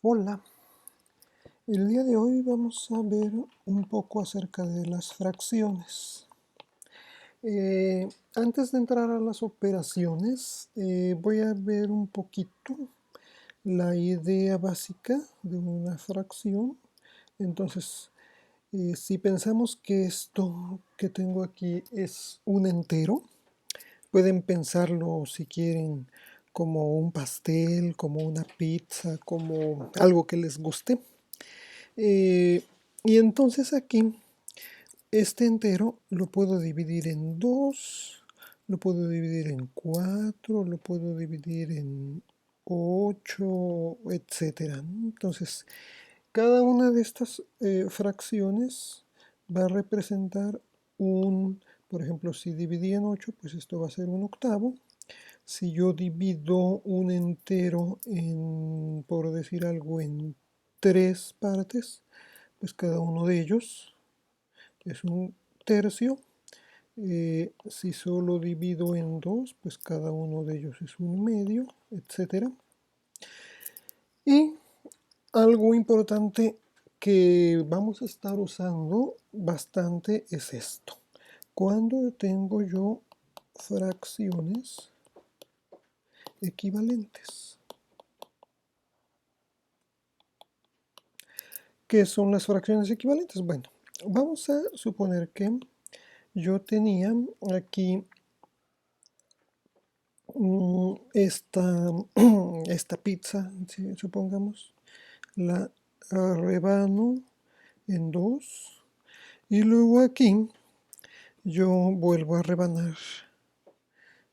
Hola, el día de hoy vamos a ver un poco acerca de las fracciones. Antes de entrar a las operaciones, voy a ver un poquito la idea básica de una fracción. Entonces, si pensamos que esto que tengo aquí es un entero, pueden pensarlo si quieren como un pastel, como una pizza, como algo que les guste. Eh, y entonces aquí, este entero lo puedo dividir en 2, lo puedo dividir en 4, lo puedo dividir en 8, etcétera, ¿no? Entonces, cada una de estas fracciones va a representar por ejemplo, si dividí en 8, pues esto va a ser un octavo. Si yo divido un entero en, por decir algo, en 3 partes, pues cada uno de ellos es un tercio. Si solo divido en 2, pues cada uno de ellos es un medio, etcétera. Y algo importante que vamos a estar usando bastante es esto. Cuando tengo yo fracciones equivalentes. ¿Qué son las fracciones equivalentes? Bueno, vamos a suponer que yo tenía aquí esta pizza, supongamos, la rebano en 2 y luego aquí yo vuelvo a rebanar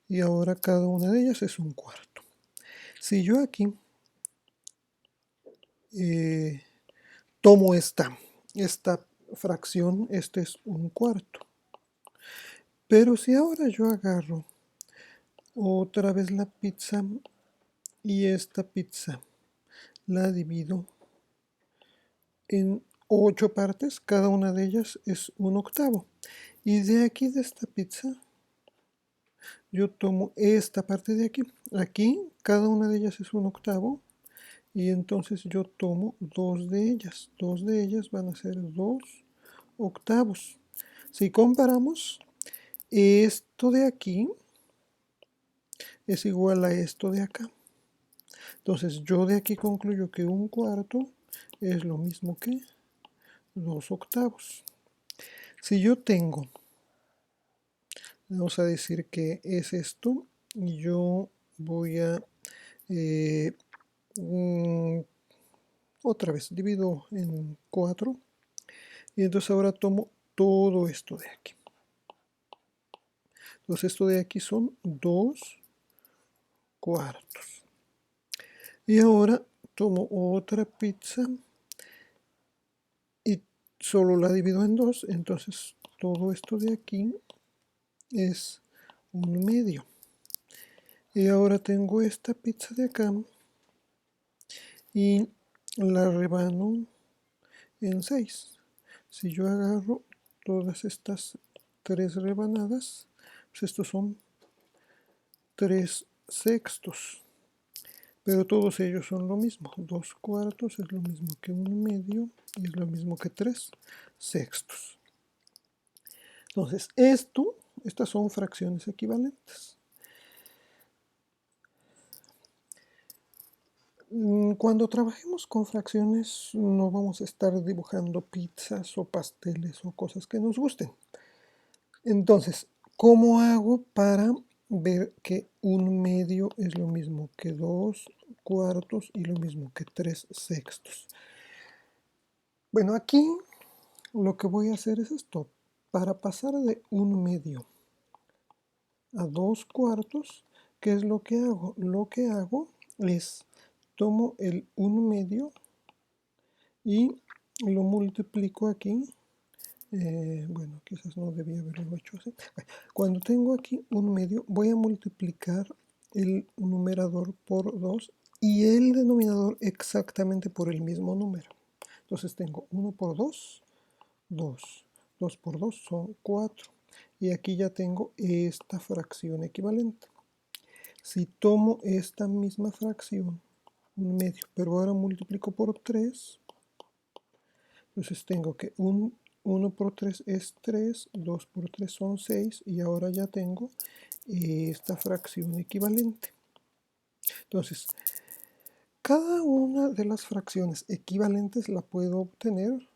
y ahora cada una de ellas es un cuarto. Si yo aquí eh, tomo esta fracción, este es un cuarto, pero si ahora yo agarro otra vez la pizza y esta pizza la divido en 8 partes, cada una de ellas es un octavo. Y de aquí de esta pizza, yo tomo esta parte de aquí. Aquí, cada una de ellas es un octavo. Y entonces yo tomo dos de ellas. Dos de ellas van a ser 2 octavos. Si comparamos, esto de aquí es igual a esto de acá. Entonces yo de aquí concluyo que un cuarto es lo mismo que 2 octavos. Si yo tengo, vamos a decir que es esto, y yo voy a, eh, mm, otra vez, divido en 4, y entonces ahora tomo todo esto de aquí. Entonces esto de aquí son 2 cuartos. Y ahora tomo otra pizza y solo la divido en 2, entonces todo esto de aquí es un medio. Y ahora tengo esta pizza de acá y la rebano en 6. Si yo agarro todas estas 3 rebanadas, pues estos son 3 sextos. Pero todos ellos son lo mismo. 2 cuartos es lo mismo que un medio y es lo mismo que 3 sextos. Entonces, estas son fracciones equivalentes. Cuando trabajemos con fracciones no vamos a estar dibujando pizzas o pasteles o cosas que nos gusten. Entonces, ¿cómo hago para ver que un medio es lo mismo que 2 cuartos y lo mismo que 3 sextos? Bueno, aquí lo que voy a hacer es esto. Para pasar de un medio a 2 cuartos, ¿qué es lo que hago? Lo que hago es tomo el 1 medio y lo multiplico aquí. Bueno, quizás no debía haberlo hecho así. Cuando tengo aquí un medio, voy a multiplicar el numerador por 2 y el denominador exactamente por el mismo número. Entonces tengo 1 por 2, 2. 2 por 2 son 4. Y aquí ya tengo esta fracción equivalente. Si tomo esta misma fracción 1 medio, pero ahora multiplico por 3, entonces tengo que 1 por 3 es 3, 2 por 3 son 6, y ahora ya tengo esta fracción equivalente. Entonces, cada una de las fracciones equivalentes la puedo obtener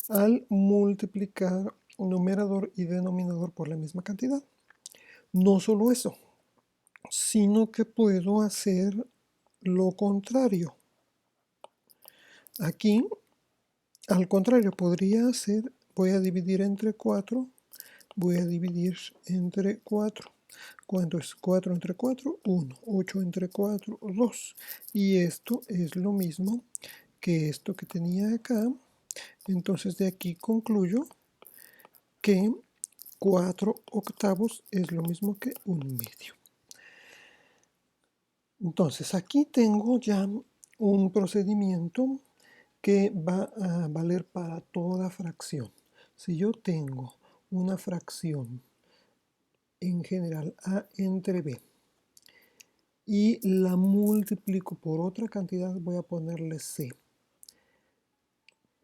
al multiplicar numerador y denominador por la misma cantidad. No solo eso, sino que puedo hacer lo contrario. Aquí, al contrario, podría hacer, voy a dividir entre 4, voy a dividir entre 4. ¿Cuánto es 4 entre 4? 1. 8 entre 4, 2. Y esto es lo mismo que esto que tenía acá. Entonces de aquí concluyo que 4 octavos es lo mismo que 1 medio. Entonces aquí tengo ya un procedimiento que va a valer para toda fracción. Si yo tengo una fracción en general a entre b y la multiplico por otra cantidad, voy a ponerle c.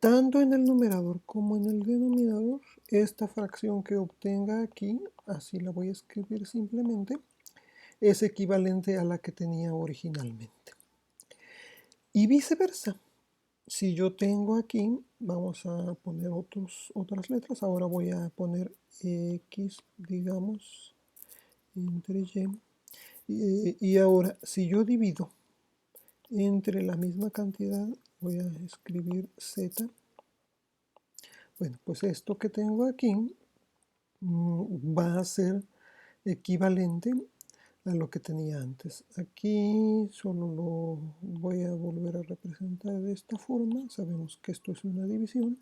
Tanto en el numerador como en el denominador, esta fracción que obtenga aquí, así la voy a escribir simplemente, es equivalente a la que tenía originalmente. Y viceversa. Si yo tengo aquí, vamos a poner otras letras. Ahora voy a poner X, digamos, entre Y. Y ahora, si yo divido entre la misma cantidad, voy a escribir Z. Bueno, pues esto que tengo aquí va a ser equivalente a lo que tenía antes. Aquí solo lo voy a volver a representar de esta forma. Sabemos que esto es una división.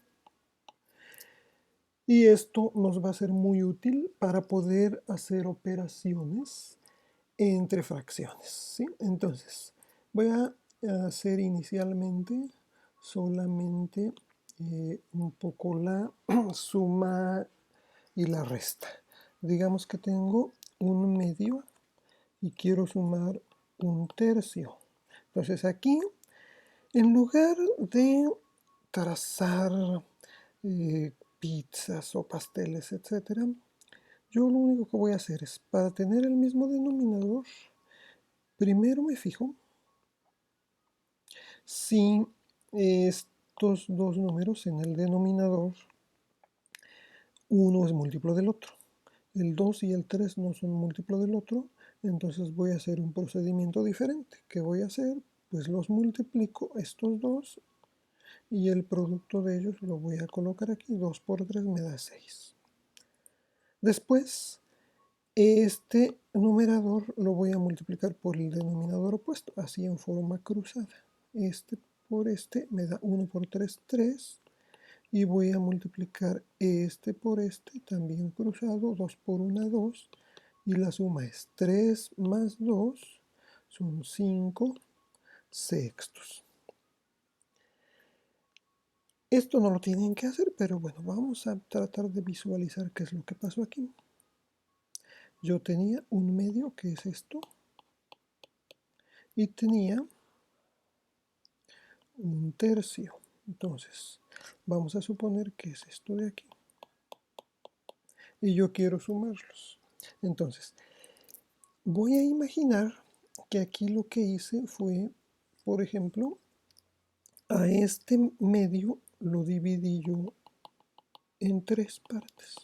Y esto nos va a ser muy útil para poder hacer operaciones entre fracciones, ¿sí? Entonces, voy a hacer inicialmente solamente un poco la suma y la resta. Digamos que tengo 1 medio y quiero sumar 1 tercio. Entonces aquí, en lugar de trazar pizzas o pasteles, etc., yo lo único que voy a hacer es, para tener el mismo denominador, primero me fijo si estos dos números en el denominador, uno es múltiplo del otro. El 2 y el 3 no son múltiplo del otro, entonces voy a hacer un procedimiento diferente. ¿Qué voy a hacer? Pues los multiplico estos dos y el producto de ellos lo voy a colocar aquí. 2 por 3 me da 6. Después, este numerador lo voy a multiplicar por el denominador opuesto, así en forma cruzada. Este por este me da 1 por 3, 3. Y voy a multiplicar este por este, también cruzado, 2 por 1, 2. Y la suma es 3 más 2, son 5 sextos. Esto no lo tienen que hacer, pero bueno, vamos a tratar de visualizar qué es lo que pasó aquí. Yo tenía 1 medio, que es esto, y tenía 1 tercio. Entonces, vamos a suponer que es esto de aquí. Y yo quiero sumarlos. Entonces, voy a imaginar que aquí lo que hice fue, por ejemplo, a este medio lo dividí yo en 3 partes.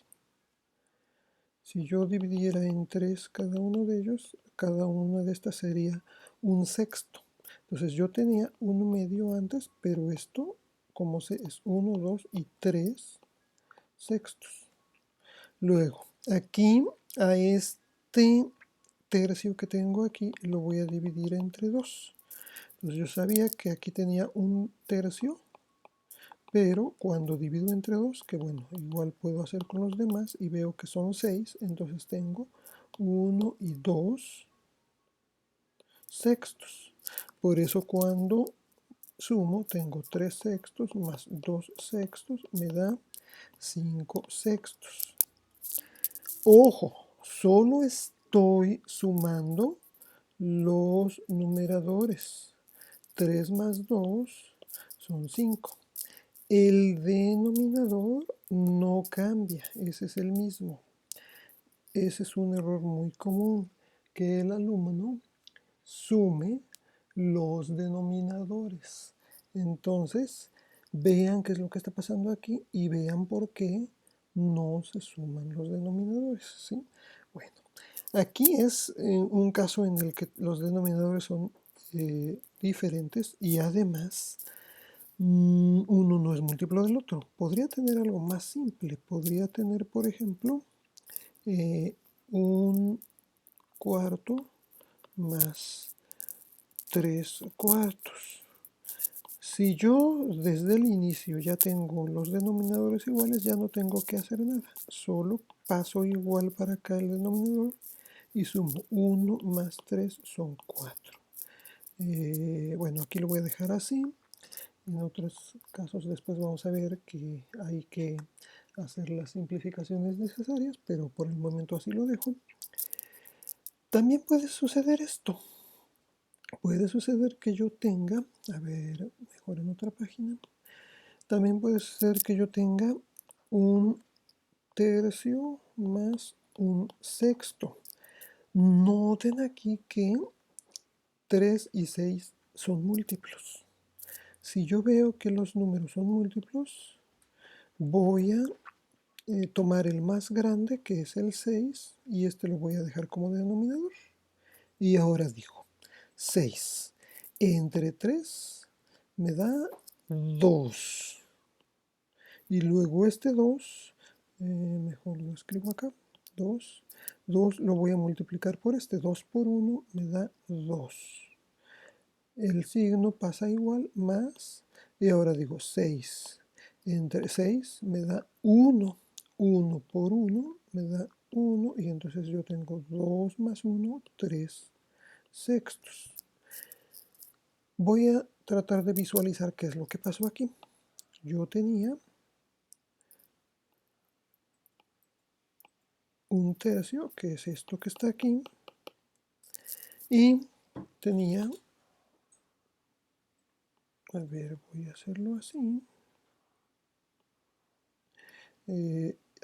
Si yo dividiera en 3 cada uno de ellos, cada una de estas sería 1 sexto. Entonces yo tenía 1 medio antes, pero esto, como sé, es 1, 2 y 3 sextos. Luego, aquí a este tercio que tengo aquí lo voy a dividir entre 2. Entonces yo sabía que aquí tenía 1 tercio, pero cuando divido entre 2, que bueno, igual puedo hacer con los demás, y veo que son 6, entonces tengo 1 y 2 sextos. Por eso cuando sumo tengo 3 sextos más 2 sextos, me da 5 sextos. Ojo, solo estoy sumando los numeradores. 3 más 2 son 5. El denominador no cambia, ese es el mismo. Ese es un error muy común, que el alumno sume los denominadores. Entonces, vean qué es lo que está pasando aquí y vean por qué no se suman los denominadores, ¿sí? Bueno, aquí es un caso en el que los denominadores son diferentes y además uno no es múltiplo del otro. Podría tener algo más simple. Podría tener, por ejemplo, un cuarto más 3 cuartos. Si yo desde el inicio ya tengo los denominadores iguales, ya no tengo que hacer nada. Solo paso igual para acá el denominador y sumo 1 más 3 son 4. Bueno, aquí lo voy a dejar así. En otros casos después vamos a ver que hay que hacer las simplificaciones necesarias, pero por el momento así lo dejo. También puede suceder esto. Puede suceder que yo tenga, a ver, mejor en otra página. También puede ser que yo tenga un tercio más un sexto. Noten aquí que 3 y 6 son múltiplos. Si yo veo que los números son múltiplos, voy a tomar el más grande, que es el 6, y este lo voy a dejar como denominador. Y ahora digo, 6 entre 3 me da 2. Y luego este 2, mejor lo escribo acá, 2. 2 lo voy a multiplicar por este, 2 por 1 me da 2. El signo pasa igual, más, y ahora digo 6 entre 6 me da 1. 1 por 1 me da 1, y entonces yo tengo 2 más 1, 3 sextos. Voy a tratar de visualizar qué es lo que pasó aquí. Yo tenía un tercio, que es esto que está aquí, y tenía, a ver, voy a hacerlo así,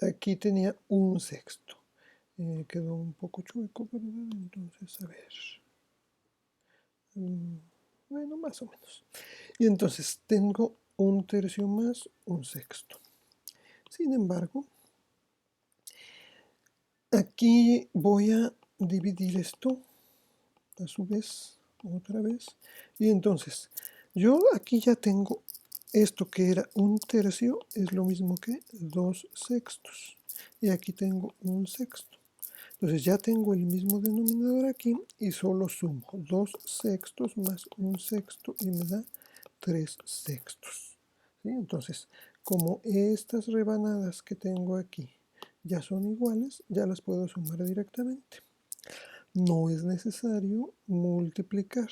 aquí tenía un sexto. Quedó un poco chueco, ¿verdad? Entonces, a ver, bueno, más o menos. Y entonces tengo un tercio más un sexto. Sin embargo, aquí voy a dividir esto a su vez, otra vez. Y entonces, yo aquí ya tengo esto que era un tercio, es lo mismo que 2 sextos. Y aquí tengo un sexto. Entonces ya tengo el mismo denominador aquí y solo sumo 2 sextos más un sexto y me da 3 sextos. ¿Sí? Entonces, como estas rebanadas que tengo aquí ya son iguales, ya las puedo sumar directamente. No es necesario multiplicar.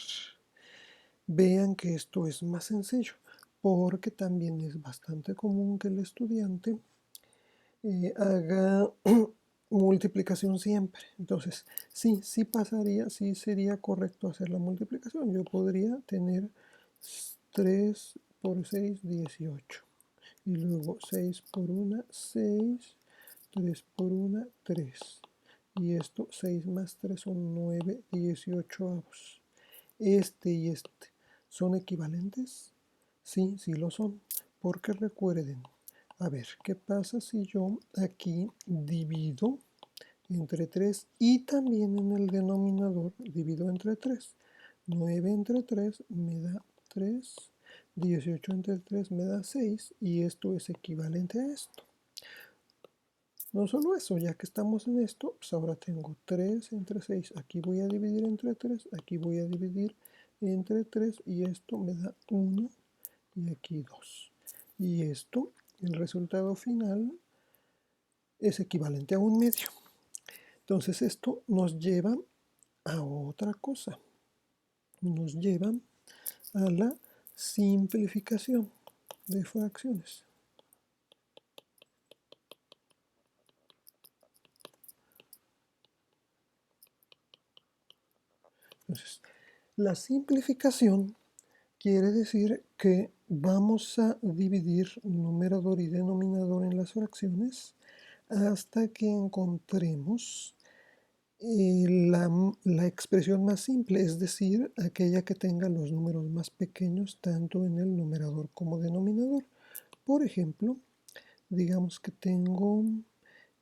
Vean que esto es más sencillo, porque también es bastante común que el estudiante haga multiplicación siempre. Entonces, sí pasaría, sí sería correcto hacer la multiplicación. Yo podría tener 3 por 6, 18. Y luego 6 por 1, 6. 3 por 1, 3. Y esto, 6 más 3 son 9, 18 avos. Este y este, ¿son equivalentes? Sí, sí lo son. Porque recuerden, a ver, ¿qué pasa si yo aquí divido entre 3 y también en el denominador divido entre 3? 9 entre 3 me da 3, 18 entre 3 me da 6 y esto es equivalente a esto. No solo eso, ya que estamos en esto, pues ahora tengo 3 entre 6. Aquí voy a dividir entre 3, aquí voy a dividir entre 3 y esto me da 1 y aquí 2. Y esto, el resultado final, es equivalente a un medio. Entonces esto nos lleva a otra cosa. Nos lleva a la simplificación de fracciones. Entonces, la simplificación Quiere decir que vamos a dividir numerador y denominador en las fracciones hasta que encontremos la expresión más simple, es decir, aquella que tenga los números más pequeños tanto en el numerador como denominador. Por ejemplo, digamos que tengo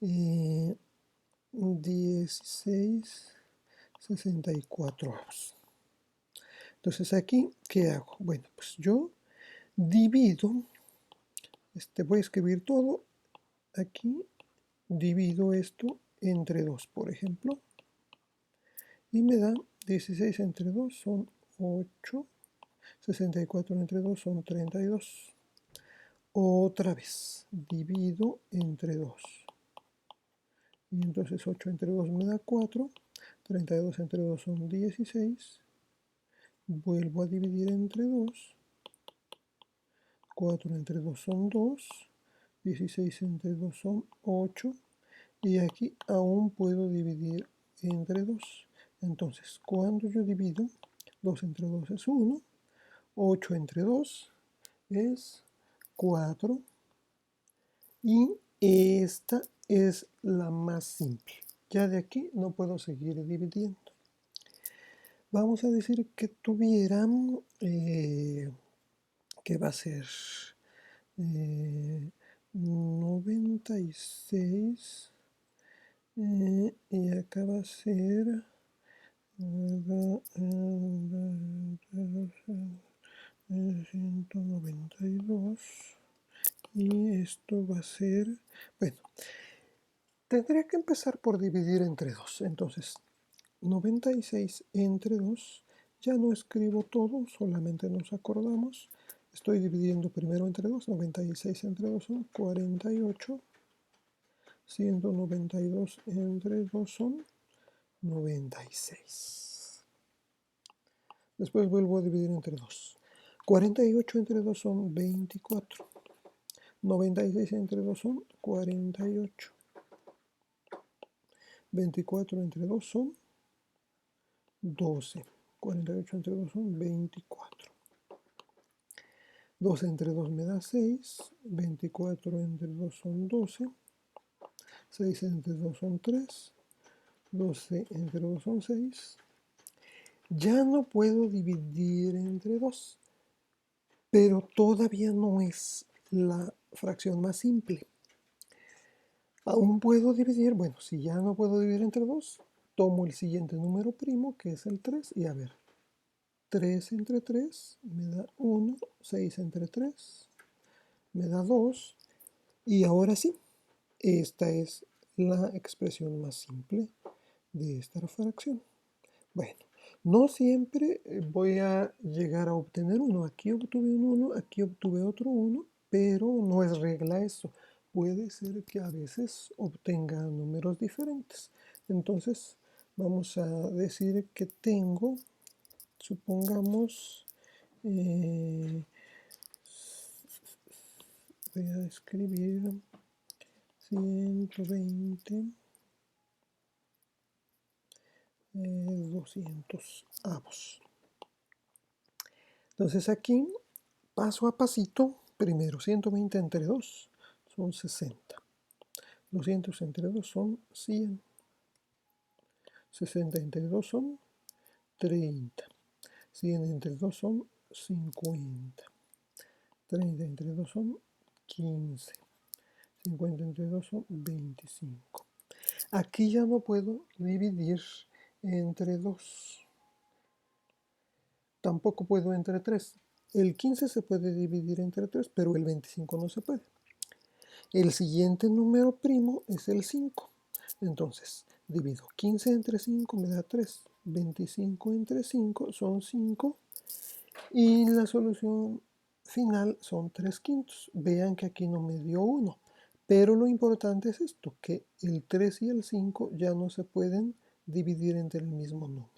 16,64. Entonces aquí, ¿qué hago? Bueno, pues yo divido, voy a escribir todo aquí, divido esto entre 2, por ejemplo, y me da 16 entre 2 son 8, 64 entre 2 son 32. Otra vez, divido entre 2. Y entonces 8 entre 2 me da 4, 32 entre 2 son 16. Vuelvo a dividir entre 2. 4 entre 2 son 2. 16 entre 2 son 8. Y aquí aún puedo dividir entre 2. Entonces, cuando yo divido, 2 entre 2 es 1. 8 entre 2 es 4. Y esta es la más simple. Ya de aquí no puedo seguir dividiendo. Vamos a decir que tuviera, que va a ser 96, y acá va a ser 192, y esto va a ser, bueno, tendría que empezar por dividir entre 2. Entonces, 96 entre 2, ya no escribo todo, solamente nos acordamos. Estoy dividiendo primero entre 2, 96 entre 2 son 48, 192 entre 2 son 96. Después vuelvo a dividir entre 2. 48 entre 2 son 24. 96 entre 2 son 48. 24 entre 2 son 12. 48 entre 2 son 24. 2 entre 2 me da 6. 24 entre 2 son 12. 6 entre 2 son 3. 12 entre 2 son 6. Ya no puedo dividir entre 2, pero todavía no es la fracción más simple. Aún puedo dividir, bueno, si ya no puedo dividir entre 2, tomo el siguiente número primo, que es el 3, y a ver, 3 entre 3 me da 1, 6 entre 3 me da 2, y ahora sí, esta es la expresión más simple de esta fracción. Bueno, no siempre voy a llegar a obtener 1. Aquí obtuve un 1, aquí obtuve otro 1, pero no es regla eso. Puede ser que a veces obtenga números diferentes. Entonces, vamos a decir que tengo, supongamos, voy a escribir 120, 200 avos. Entonces aquí, paso a pasito, primero 120 entre 2 son 60. 200 entre 2 son 100. 60 entre 2 son 30. 100 entre 2 son 50. 30 entre 2 son 15. 50 entre 2 son 25. Aquí ya no puedo dividir entre 2. Tampoco puedo entre 3. El 15 se puede dividir entre 3, pero el 25 no se puede. El siguiente número primo es el 5. Entonces, divido 15 entre 5 me da 3. 25 entre 5 son 5. Y la solución final son 3 quintos. Vean que aquí no me dio 1. Pero lo importante es esto, que el 3 y el 5 ya no se pueden dividir entre el mismo número.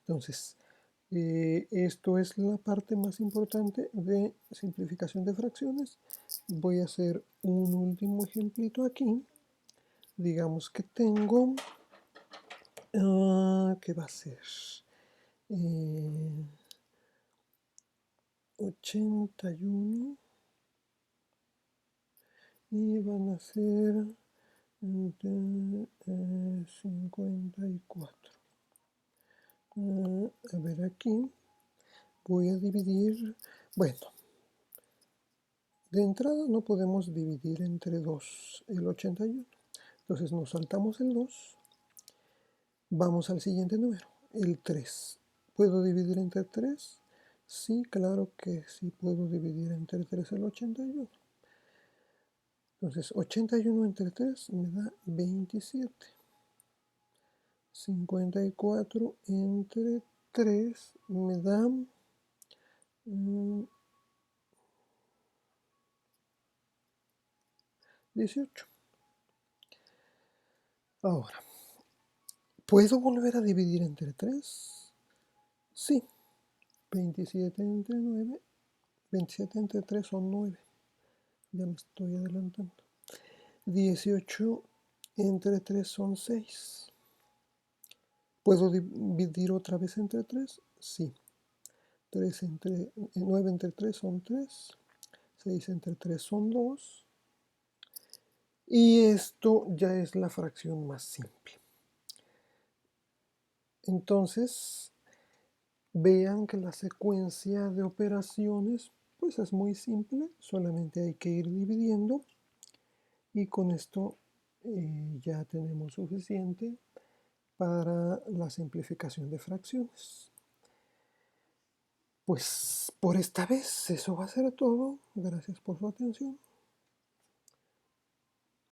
Entonces, esto es la parte más importante de simplificación de fracciones. Voy a hacer un último ejemplito aquí. Digamos que tengo, ¿qué va a ser? 81 y van a ser 54. A ver, aquí voy a dividir, bueno, de entrada no podemos dividir entre 2 el 81, entonces nos saltamos el 2, vamos al siguiente número, el 3. ¿Puedo dividir entre 3? Sí, claro que sí puedo dividir entre 3 el 81. Entonces 81 entre 3 me da 27. 54 entre 3 me da 18. Ahora, ¿puedo volver a dividir entre 3? Sí. 27 entre 9. 27 entre 3 son 9. Ya me estoy adelantando. 18 entre 3 son 6. ¿Puedo dividir otra vez entre 3? Sí. 9 entre 3 son 3. 6 entre 3 son 2. Y esto ya es la fracción más simple. Entonces, vean que la secuencia de operaciones pues es muy simple, solamente hay que ir dividiendo y con esto ya tenemos suficiente para la simplificación de fracciones. Pues por esta vez eso va a ser todo. Gracias por su atención.